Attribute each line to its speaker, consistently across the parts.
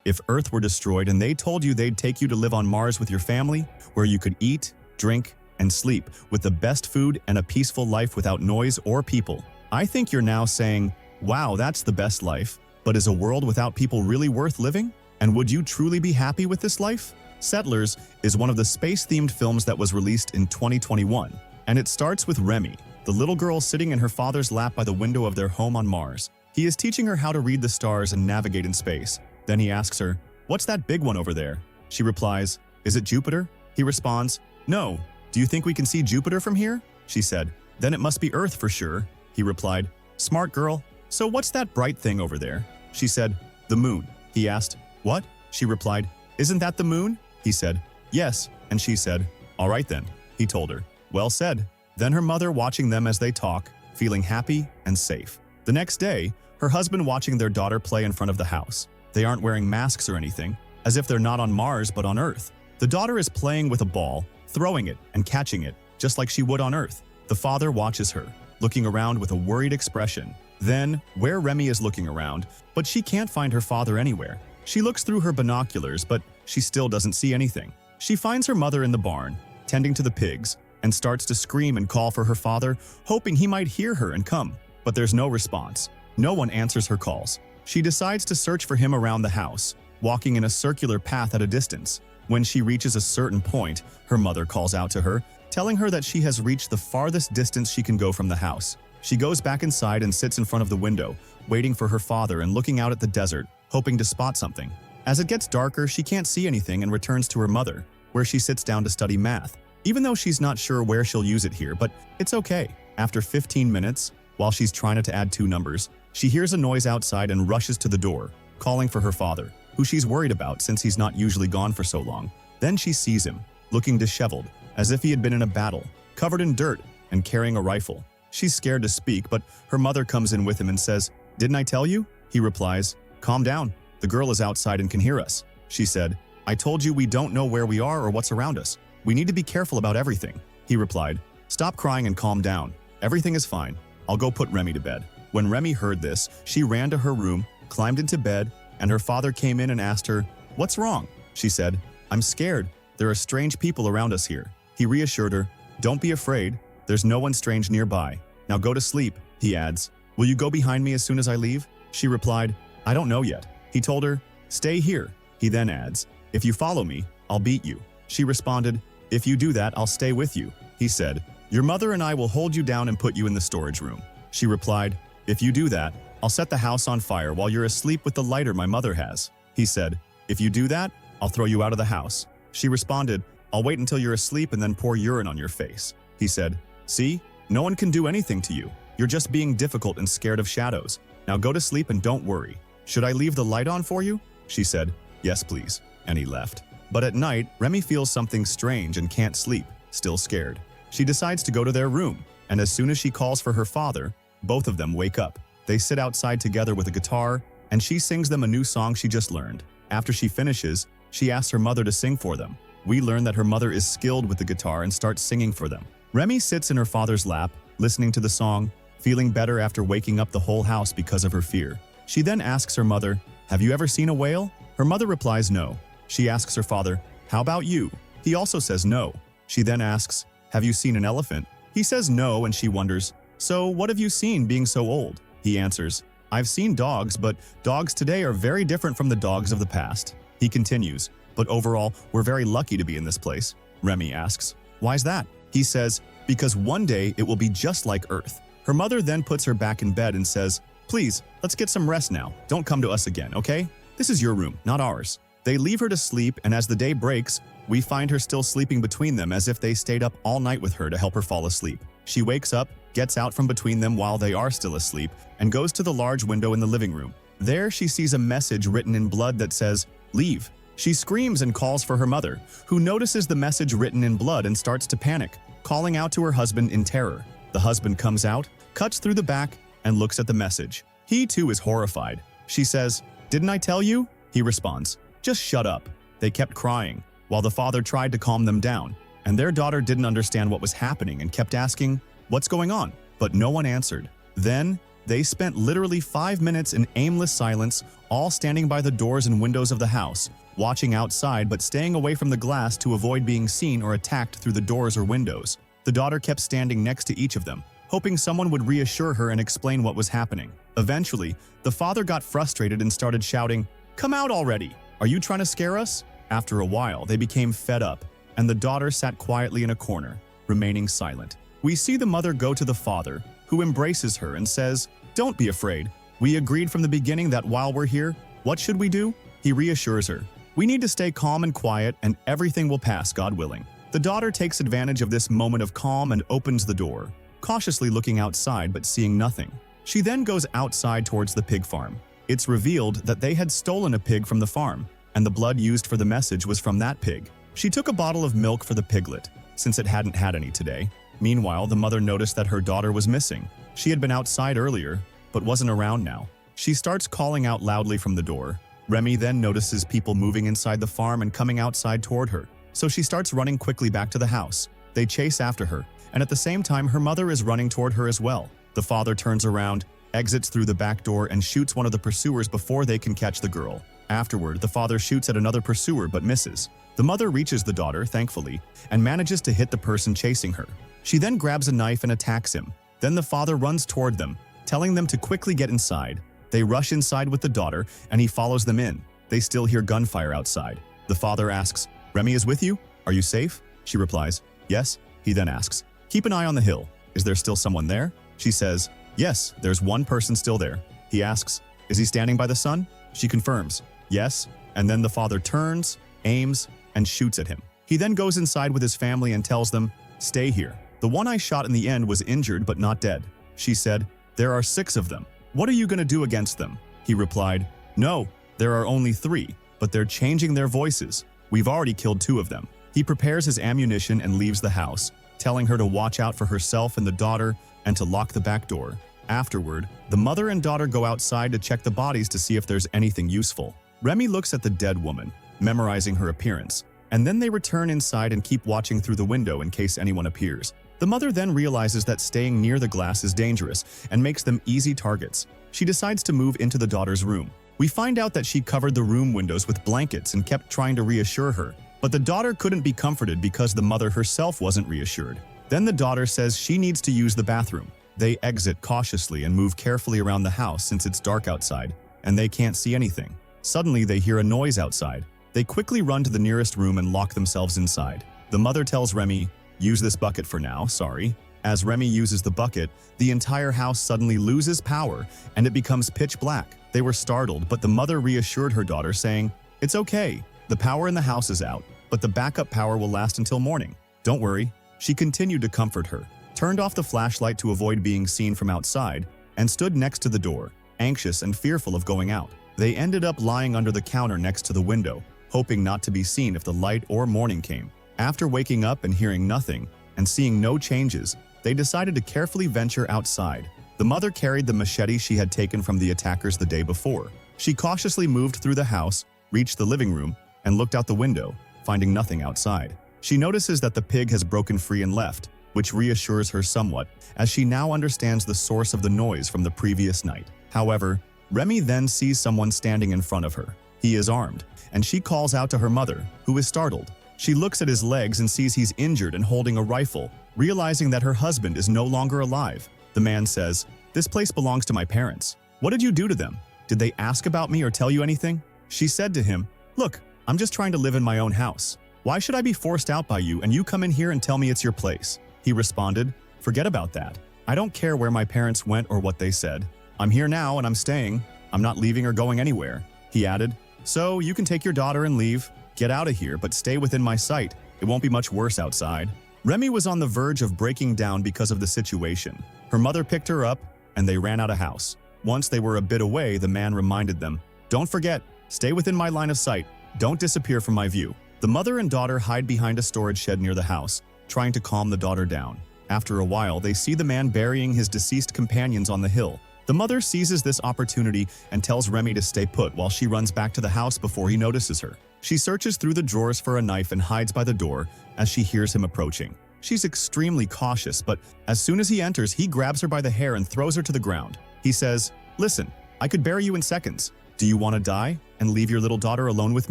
Speaker 1: If Earth were destroyed and they told you they'd take you to live on Mars with your family, where you could eat, drink, and sleep with the best food and a peaceful life without noise or people. I think you're now saying, wow, that's the best life, but is a world without people really worth living? And would you truly be happy with this life? Settlers is one of the space-themed films that was released in 2021, and it starts with Remy, the little girl sitting in her father's lap by the window of their home on Mars. He is teaching her how to read the stars and navigate in space. Then he asks her, "What's that big one over there?" She replies, "Is it Jupiter?" He responds, "No. Do you think we can see Jupiter from here?" She said, "Then it must be Earth for sure." He replied, "Smart girl. So what's that bright thing over there?" She said, "The moon." He asked, "What?" She replied, "Isn't that the moon?" He said, "Yes." And she said, "All right then." He told her, "Well said." Then her mother watching them as they talk, feeling happy and safe. The next day, her husband watching their daughter play in front of the house. They aren't wearing masks or anything, as if they're not on Mars but on Earth. The daughter is playing with a ball, throwing it and catching it, just like she would on Earth. The father watches her, looking around with a worried expression. Then, where Remy is looking around, but she can't find her father anywhere. She looks through her binoculars, but she still doesn't see anything. She finds her mother in the barn, tending to the pigs, and starts to scream and call for her father, hoping he might hear her and come. But there's no response. No one answers her calls. She decides to search for him around the house, walking in a circular path at a distance. When she reaches a certain point, her mother calls out to her, telling her that she has reached the farthest distance she can go from the house. She goes back inside and sits in front of the window, waiting for her father and looking out at the desert, hoping to spot something. As it gets darker, she can't see anything and returns to her mother, where she sits down to study math, even though she's not sure where she'll use it here, but it's okay. After 15 minutes, while she's trying to add two numbers, she hears a noise outside and rushes to the door, calling for her father, who she's worried about since he's not usually gone for so long. Then she sees him, looking disheveled, as if he had been in a battle, covered in dirt and carrying a rifle. She's scared to speak, but her mother comes in with him and says, "Didn't I tell you?" He replies, "Calm down. The girl is outside and can hear us." She said, "I told you we don't know where we are or what's around us. We need to be careful about everything." He replied, "Stop crying and calm down. Everything is fine. I'll go put Remy to bed." When Remy heard this, she ran to her room, climbed into bed, and her father came in and asked her, "What's wrong?" She said, "I'm scared. There are strange people around us here." He reassured her, "Don't be afraid. There's no one strange nearby. Now go to sleep." He adds, "Will you go behind me as soon as I leave?" She replied, "I don't know yet." He told her, "Stay here." He then adds, "If you follow me, I'll beat you." She responded, "If you do that, I'll stay with you." He said, "Your mother and I will hold you down and put you in the storage room." She replied, "If you do that, I'll set the house on fire while you're asleep with the lighter my mother has." He said, "If you do that, I'll throw you out of the house." She responded, "I'll wait until you're asleep and then pour urine on your face." He said, "See, no one can do anything to you. You're just being difficult and scared of shadows. Now go to sleep and don't worry. Should I leave the light on for you?" She said, "Yes, please." And he left. But at night, Remy feels something strange and can't sleep, still scared. She decides to go to their room, and as soon as she calls for her father, both of them wake up. They sit outside together with a guitar, and she sings them a new song she just learned. After she finishes, she asks her mother to sing for them. We learn that her mother is skilled with the guitar and starts singing for them. Remy sits in her father's lap, listening to the song, feeling better after waking up the whole house because of her fear. She then asks her mother, "Have you ever seen a whale?" Her mother replies no. She asks her father, "How about you?" He also says no. She then asks, "Have you seen an elephant?" He says no, and she wonders, "So what have you seen being so old?" He answers, "I've seen dogs, but dogs today are very different from the dogs of the past." He continues, "But overall, we're very lucky to be in this place." Remy asks, "Why's that?" He says, "Because one day it will be just like Earth." Her mother then puts her back in bed and says, "Please, let's get some rest now. Don't come to us again, okay? This is your room, not ours." They leave her to sleep, and as the day breaks, we find her still sleeping between them as if they stayed up all night with her to help her fall asleep. She wakes up, gets out from between them while they are still asleep, and goes to the large window in the living room. There she sees a message written in blood that says, "Leave." She screams and calls for her mother, who notices the message written in blood and starts to panic, calling out to her husband in terror. The husband comes out, cuts through the back, and looks at the message. He too is horrified. She says, "Didn't I tell you?" He responds, "Just shut up." They kept crying, while the father tried to calm them down, and their daughter didn't understand what was happening and kept asking, "What's going on?" But no one answered. Then, They spent literally 5 minutes in aimless silence, all standing by the doors and windows of the house, watching outside but staying away from the glass to avoid being seen or attacked through the doors or windows. The daughter kept standing next to each of them, hoping someone would reassure her and explain what was happening. Eventually, the father got frustrated and started shouting, "Come out already! Are you trying to scare us?" After a while, they became fed up, and the daughter sat quietly in a corner, remaining silent. We see the mother go to the father, who embraces her and says, "Don't be afraid. We agreed from the beginning that while we're here, what should we do?" He reassures her, "We need to stay calm and quiet, and everything will pass, God willing." The daughter takes advantage of this moment of calm and opens the door, cautiously looking outside but seeing nothing. She then goes outside towards the pig farm. It's revealed that they had stolen a pig from the farm, and the blood used for the message was from that pig. She took a bottle of milk for the piglet, since it hadn't had any today. Meanwhile, the mother noticed that her daughter was missing. She had been outside earlier, but wasn't around now. She starts calling out loudly from the door. Remy then notices people moving inside the farm and coming outside toward her, so she starts running quickly back to the house. They chase after her, and at the same time her mother is running toward her as well. The father turns around, exits through the back door and shoots one of the pursuers before they can catch the girl. Afterward, the father shoots at another pursuer but misses. The mother reaches the daughter, thankfully, and manages to hit the person chasing her. She then grabs a knife and attacks him. Then the father runs toward them, telling them to quickly get inside. They rush inside with the daughter, and he follows them in. They still hear gunfire outside. The father asks, "Remy is with you? Are you safe?" She replies, "Yes." He then asks, "Keep an eye on the hill. Is there still someone there?" She says, "Yes, there's one person still there." He asks, "Is he standing by the sun?" She confirms, "Yes," and then the father turns, aims, and shoots at him. He then goes inside with his family and tells them, "Stay here. The one I shot in the end was injured but not dead." She said, "There are 6 of them. What are you going to do against them?" He replied, "No, there are only 3, but they're changing their voices. We've already killed 2 of them." He prepares his ammunition and leaves the house, telling her to watch out for herself and the daughter and to lock the back door. Afterward, the mother and daughter go outside to check the bodies to see if there's anything useful. Remy looks at the dead woman, memorizing her appearance, and then they return inside and keep watching through the window in case anyone appears. The mother then realizes that staying near the glass is dangerous and makes them easy targets. She decides to move into the daughter's room. We find out that she covered the room windows with blankets and kept trying to reassure her, but the daughter couldn't be comforted because the mother herself wasn't reassured. Then the daughter says she needs to use the bathroom. They exit cautiously and move carefully around the house since it's dark outside, and they can't see anything. Suddenly, they hear a noise outside. They quickly run to the nearest room and lock themselves inside. The mother tells Remy, "Use this bucket for now, sorry." As Remy uses the bucket, the entire house suddenly loses power and it becomes pitch black. They were startled, but the mother reassured her daughter, saying, "It's okay. The power in the house is out, but the backup power will last until morning. Don't worry." She continued to comfort her, turned off the flashlight to avoid being seen from outside, and stood next to the door, anxious and fearful of going out. They ended up lying under the counter next to the window, hoping not to be seen if the light or morning came. After waking up and hearing nothing, and seeing no changes, they decided to carefully venture outside. The mother carried the machete she had taken from the attackers the day before. She cautiously moved through the house, reached the living room, and looked out the window, finding nothing outside. She notices that the pig has broken free and left, which reassures her somewhat, as she now understands the source of the noise from the previous night. However, Remy then sees someone standing in front of her. He is armed, and she calls out to her mother, who is startled. She looks at his legs and sees he's injured and holding a rifle, realizing that her husband is no longer alive. The man says, "This place belongs to my parents. What did you do to them? Did they ask about me or tell you anything?" She said to him, "Look, I'm just trying to live in my own house. Why should I be forced out by you and you come in here and tell me it's your place?" He responded, "Forget about that. I don't care where my parents went or what they said. I'm here now and I'm staying. I'm not leaving or going anywhere." He added, "So you can take your daughter and leave. Get out of here, but stay within my sight. It won't be much worse outside." Remy was on the verge of breaking down because of the situation. Her mother picked her up, and they ran out of house. Once they were a bit away, the man reminded them, "Don't forget, stay within my line of sight. Don't disappear from my view." The mother and daughter hide behind a storage shed near the house, trying to calm the daughter down. After a while, they see the man burying his deceased companions on the hill. The mother seizes this opportunity and tells Remy to stay put while she runs back to the house before he notices her. She searches through the drawers for a knife and hides by the door as she hears him approaching. She's extremely cautious, but as soon as he enters, he grabs her by the hair and throws her to the ground. He says, "Listen, I could bury you in seconds. Do you want to die and leave your little daughter alone with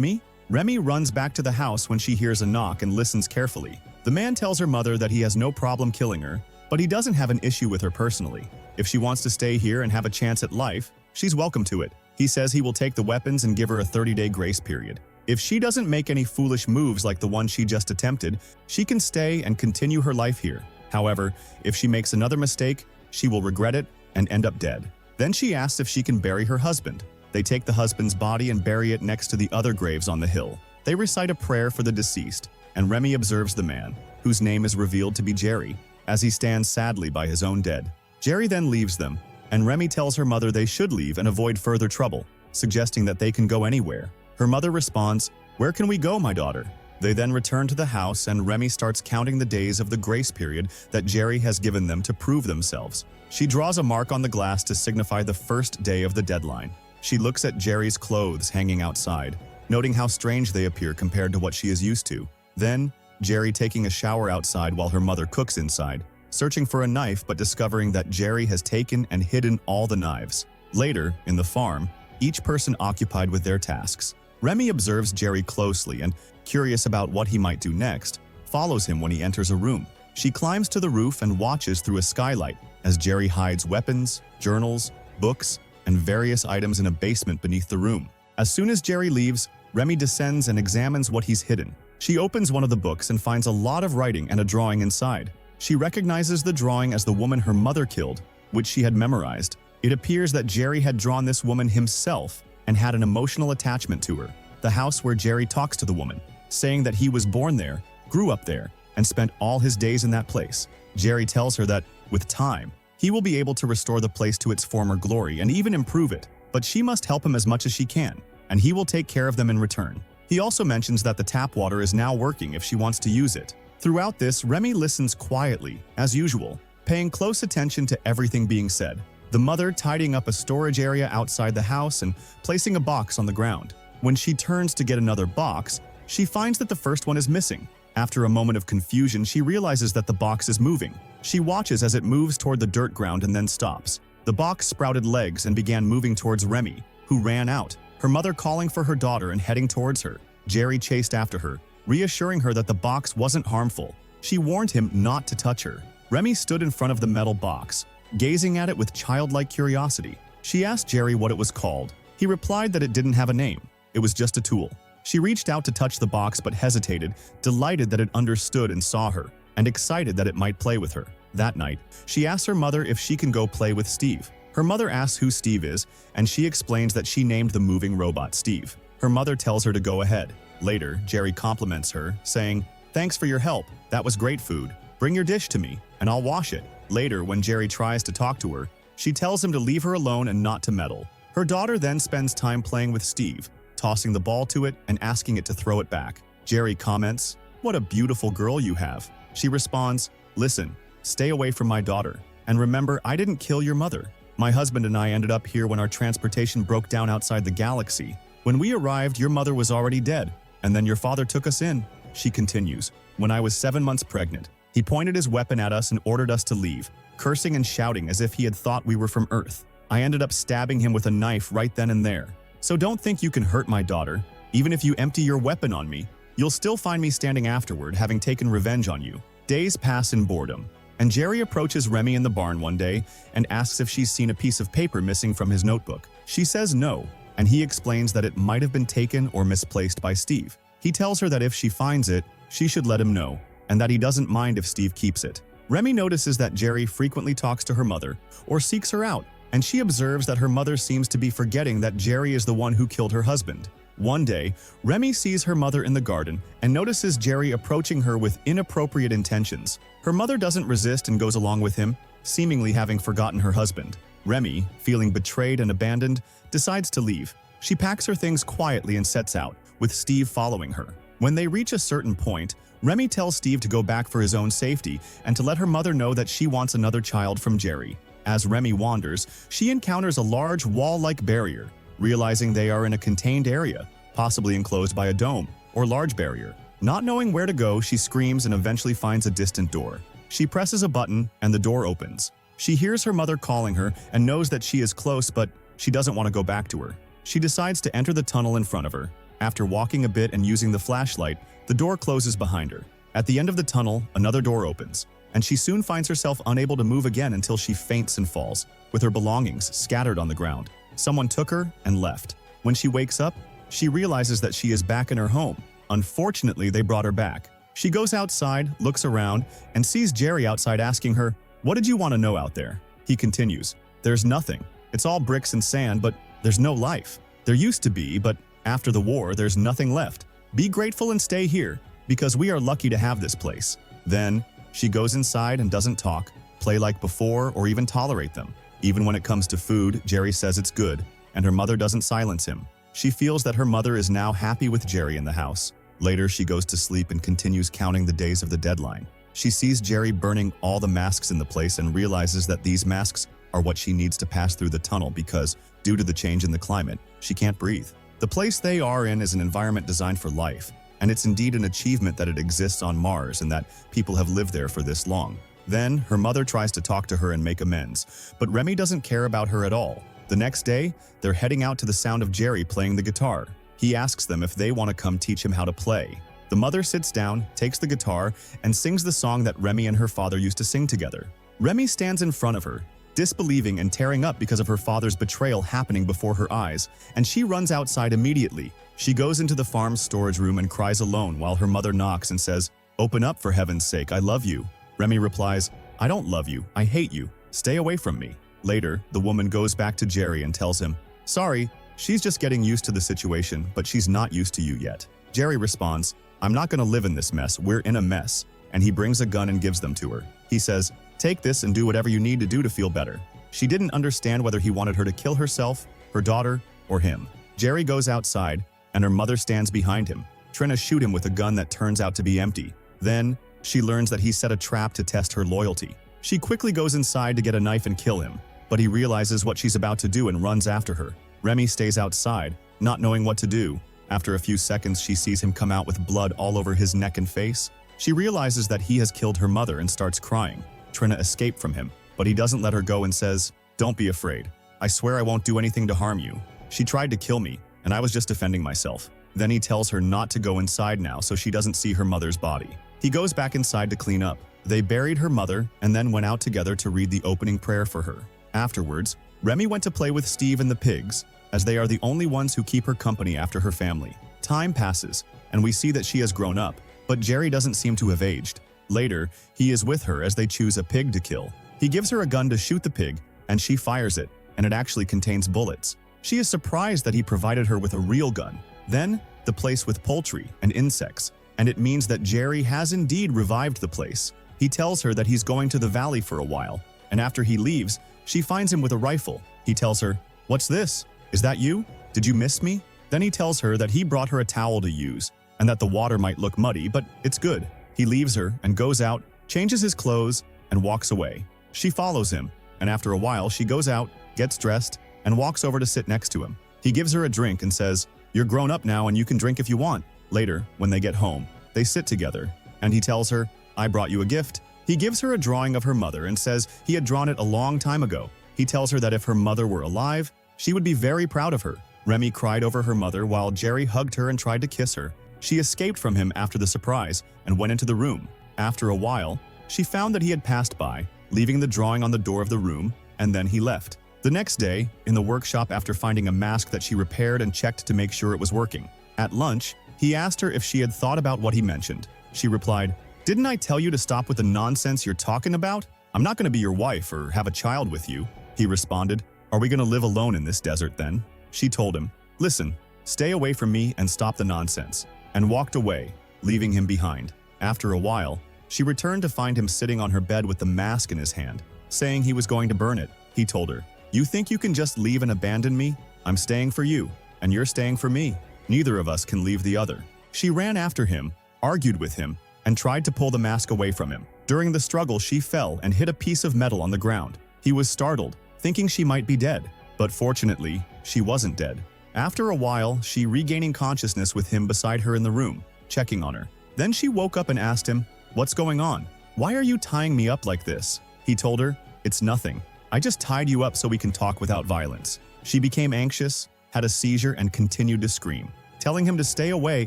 Speaker 1: me?" Remy runs back to the house when she hears a knock and listens carefully. The man tells her mother that he has no problem killing her, but he doesn't have an issue with her personally. If she wants to stay here and have a chance at life, she's welcome to it. He says he will take the weapons and give her a 30-day grace period. If she doesn't make any foolish moves like the one she just attempted, she can stay and continue her life here. However, if she makes another mistake, she will regret it and end up dead. Then she asks if she can bury her husband. They take the husband's body and bury it next to the other graves on the hill. They recite a prayer for the deceased, and Remy observes the man, whose name is revealed to be Jerry, as he stands sadly by his own dead. Jerry then leaves them, and Remy tells her mother they should leave and avoid further trouble, suggesting that they can go anywhere. Her mother responds, "Where can we go, my daughter?" They then return to the house, and Remy starts counting the days of the grace period that Jerry has given them to prove themselves. She draws a mark on the glass to signify the first day of the deadline. She looks at Jerry's clothes hanging outside, noting how strange they appear compared to what she is used to. Then, Jerry taking a shower outside while her mother cooks inside, searching for a knife but discovering that Jerry has taken and hidden all the knives. Later, in the farm, each person occupied with their tasks. Remy observes Jerry closely and, curious about what he might do next, follows him when he enters a room. She climbs to the roof and watches through a skylight as Jerry hides weapons, journals, books, and various items in a basement beneath the room. As soon as Jerry leaves, Remy descends and examines what he's hidden. She opens one of the books and finds a lot of writing and a drawing inside. She recognizes the drawing as the woman her mother killed, which she had memorized. It appears that Jerry had drawn this woman himself and had an emotional attachment to her. The house where Jerry talks to the woman, saying that he was born there, grew up there, and spent all his days in that place. Jerry tells her that, with time, he will be able to restore the place to its former glory and even improve it, but she must help him as much as she can, and he will take care of them in return. He also mentions that the tap water is now working if she wants to use it. Throughout this, Remy listens quietly, as usual, paying close attention to everything being said. The mother tidying up a storage area outside the house and placing a box on the ground. When she turns to get another box, she finds that the first one is missing. After a moment of confusion, she realizes that the box is moving. She watches as it moves toward the dirt ground and then stops. The box sprouted legs and began moving towards Remy, who ran out, her mother calling for her daughter and heading towards her. Jerry chased after her, reassuring her that the box wasn't harmful. She warned him not to touch her. Remy stood in front of the metal box, gazing at it with childlike curiosity. She asked Jerry what it was called. He replied that it didn't have a name. It was just a tool. She reached out to touch the box but hesitated, delighted that it understood and saw her, and excited that it might play with her. That night, she asks her mother if she can go play with Steve. Her mother asks who Steve is, and she explains that she named the moving robot Steve. Her mother tells her to go ahead. Later, Jerry compliments her, saying, "Thanks for your help. That was great food. Bring your dish to me, and I'll wash it." Later, when Jerry tries to talk to her, she tells him to leave her alone and not to meddle. Her daughter then spends time playing with Steve, tossing the ball to it and asking it to throw it back. Jerry comments, "What a beautiful girl you have." She responds, "Listen, stay away from my daughter. And remember, I didn't kill your mother. My husband and I ended up here when our transportation broke down outside the galaxy. When we arrived, your mother was already dead, and then your father took us in." She continues, "When I was 7 months pregnant, he pointed his weapon at us and ordered us to leave, cursing and shouting as if he had thought we were from Earth. I ended up stabbing him with a knife right then and there. So don't think you can hurt my daughter. Even if you empty your weapon on me, you'll still find me standing afterward, having taken revenge on you." Days pass in boredom, and Jerry approaches Remy in the barn one day and asks if she's seen a piece of paper missing from his notebook. She says no, and he explains that it might have been taken or misplaced by Steve. He tells her that if she finds it, she should let him know, and that he doesn't mind if Steve keeps it. Remy notices that Jerry frequently talks to her mother or seeks her out, and she observes that her mother seems to be forgetting that Jerry is the one who killed her husband. One day, Remy sees her mother in the garden and notices Jerry approaching her with inappropriate intentions. Her mother doesn't resist and goes along with him, seemingly having forgotten her husband. Remy, feeling betrayed and abandoned, decides to leave. She packs her things quietly and sets out, with Steve following her. When they reach a certain point, Remy tells Steve to go back for his own safety and to let her mother know that she wants another child from Jerry. As Remy wanders, she encounters a large wall-like barrier, realizing they are in a contained area, possibly enclosed by a dome or large barrier. Not knowing where to go, she screams and eventually finds a distant door. She presses a button and the door opens. She hears her mother calling her and knows that she is close, but she doesn't want to go back to her. She decides to enter the tunnel in front of her. After walking a bit and using the flashlight, the door closes behind her. At the end of the tunnel, another door opens, and she soon finds herself unable to move again until she faints and falls, with her belongings scattered on the ground. Someone took her and left. When she wakes up, she realizes that she is back in her home. Unfortunately, they brought her back. She goes outside, looks around, and sees Jerry outside asking her, "What did you want to know out there?" He continues, "There's nothing. It's all bricks and sand, but there's no life. There used to be, but after the war, there's nothing left. Be grateful and stay here, because we are lucky to have this place." Then, she goes inside and doesn't talk, play like before, or even tolerate them. Even when it comes to food, Jerry says it's good, and her mother doesn't silence him. She feels that her mother is now happy with Jerry in the house. Later, she goes to sleep and continues counting the days of the deadline. She sees Jerry burning all the masks in the place and realizes that these masks are what she needs to pass through the tunnel because, due to the change in the climate, she can't breathe. The place they are in is an environment designed for life, and it's indeed an achievement that it exists on Mars and that people have lived there for this long. Then, her mother tries to talk to her and make amends, but Remy doesn't care about her at all. The next day, they're heading out to the sound of Jerry playing the guitar. He asks them if they want to come teach him how to play. The mother sits down, takes the guitar, and sings the song that Remy and her father used to sing together. Remy stands in front of her, disbelieving and tearing up because of her father's betrayal happening before her eyes, and she runs outside immediately. She goes into the farm's storage room and cries alone while her mother knocks and says, "Open up, for heaven's sake, I love you." Remy replies, "I don't love you, I hate you. Stay away from me." Later, the woman goes back to Jerry and tells him, "Sorry, she's just getting used to the situation, but she's not used to you yet." Jerry responds, "I'm not gonna live in this mess, we're in a mess," and he brings a gun and gives them to her. He says, "Take this and do whatever you need to do to feel better." She didn't understand whether he wanted her to kill herself, her daughter, or him. Jerry goes outside, and her mother stands behind him, trying to shoot him with a gun that turns out to be empty. Then, she learns that he set a trap to test her loyalty. She quickly goes inside to get a knife and kill him, but he realizes what she's about to do and runs after her. Remy stays outside, not knowing what to do. After a few seconds, she sees him come out with blood all over his neck and face. She realizes that he has killed her mother and starts crying, trying to escape from him, but he doesn't let her go and says, "Don't be afraid. I swear I won't do anything to harm you. She tried to kill me, and I was just defending myself." Then he tells her not to go inside now so she doesn't see her mother's body. He goes back inside to clean up. They buried her mother and then went out together to read the opening prayer for her. Afterwards, Remy went to play with Steve and the pigs, as they are the only ones who keep her company after her family. Time passes, and we see that she has grown up, but Jerry doesn't seem to have aged. Later, he is with her as they choose a pig to kill. He gives her a gun to shoot the pig, and she fires it, and it actually contains bullets. She is surprised that he provided her with a real gun. Then, the place with poultry and insects, and it means that Jerry has indeed revived the place. He tells her that he's going to the valley for a while, and after he leaves, she finds him with a rifle. He tells her, "What's this? Is that you? Did you miss me?" Then he tells her that he brought her a towel to use, and that the water might look muddy, but it's good. He leaves her and goes out, changes his clothes, and walks away. She follows him, and after a while, she goes out, gets dressed, and walks over to sit next to him. He gives her a drink and says, "You're grown up now and you can drink if you want." Later, when they get home, they sit together, and he tells her, "I brought you a gift." He gives her a drawing of her mother and says he had drawn it a long time ago. He tells her that if her mother were alive, she would be very proud of her. Remy cried over her mother while Jerry hugged her and tried to kiss her. She escaped from him after the surprise and went into the room. After a while, she found that he had passed by, leaving the drawing on the door of the room, and then he left. The next day, in the workshop after finding a mask that she repaired and checked to make sure it was working. At lunch, he asked her if she had thought about what he mentioned. She replied, "Didn't I tell you to stop with the nonsense you're talking about? I'm not going to be your wife or have a child with you." He responded, "Are we going to live alone in this desert then?" She told him, "Listen, stay away from me and stop the nonsense," and walked away, leaving him behind. After a while, she returned to find him sitting on her bed with the mask in his hand, saying he was going to burn it. He told her, "You think you can just leave and abandon me? I'm staying for you, and you're staying for me. Neither of us can leave the other." She ran after him, argued with him, and tried to pull the mask away from him. During the struggle, she fell and hit a piece of metal on the ground. He was startled, thinking she might be dead, but fortunately, she wasn't dead. After a while, she regaining consciousness with him beside her in the room, checking on her. Then she woke up and asked him, "What's going on? Why are you tying me up like this?" He told her, "It's nothing. I just tied you up so we can talk without violence." She became anxious, had a seizure, and continued to scream, telling him to stay away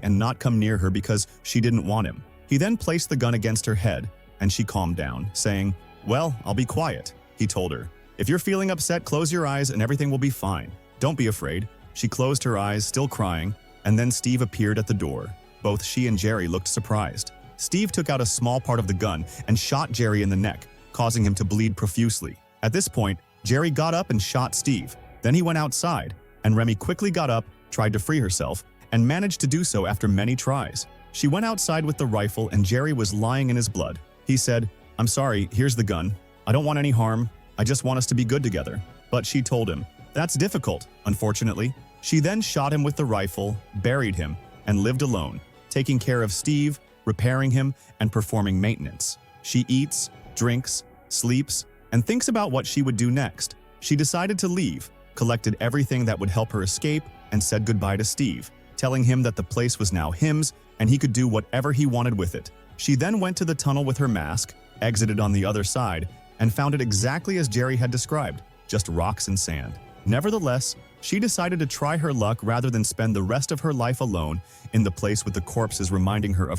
Speaker 1: and not come near her because she didn't want him. He then placed the gun against her head, and she calmed down, saying, "Well, I'll be quiet," he told her. "If you're feeling upset, close your eyes and everything will be fine. Don't be afraid." She closed her eyes, still crying, and then Steve appeared at the door. Both she and Jerry looked surprised. Steve took out a small part of the gun and shot Jerry in the neck, causing him to bleed profusely. At this point, Jerry got up and shot Steve. Then he went outside, and Remy quickly got up, tried to free herself, and managed to do so after many tries. She went outside with the rifle and Jerry was lying in his blood. He said, "I'm sorry, here's the gun. I don't want any harm. I just want us to be good together." But she told him, "That's difficult, unfortunately." She then shot him with the rifle, buried him, and lived alone, taking care of Steve, repairing him, and performing maintenance. She eats, drinks, sleeps, and thinks about what she would do next. She decided to leave, collected everything that would help her escape, and said goodbye to Steve, telling him that the place was now his and he could do whatever he wanted with it. She then went to the tunnel with her mask, exited on the other side, and found it exactly as Jerry had described, just rocks and sand. Nevertheless, she decided to try her luck rather than spend the rest of her life alone in the place with the corpses reminding her of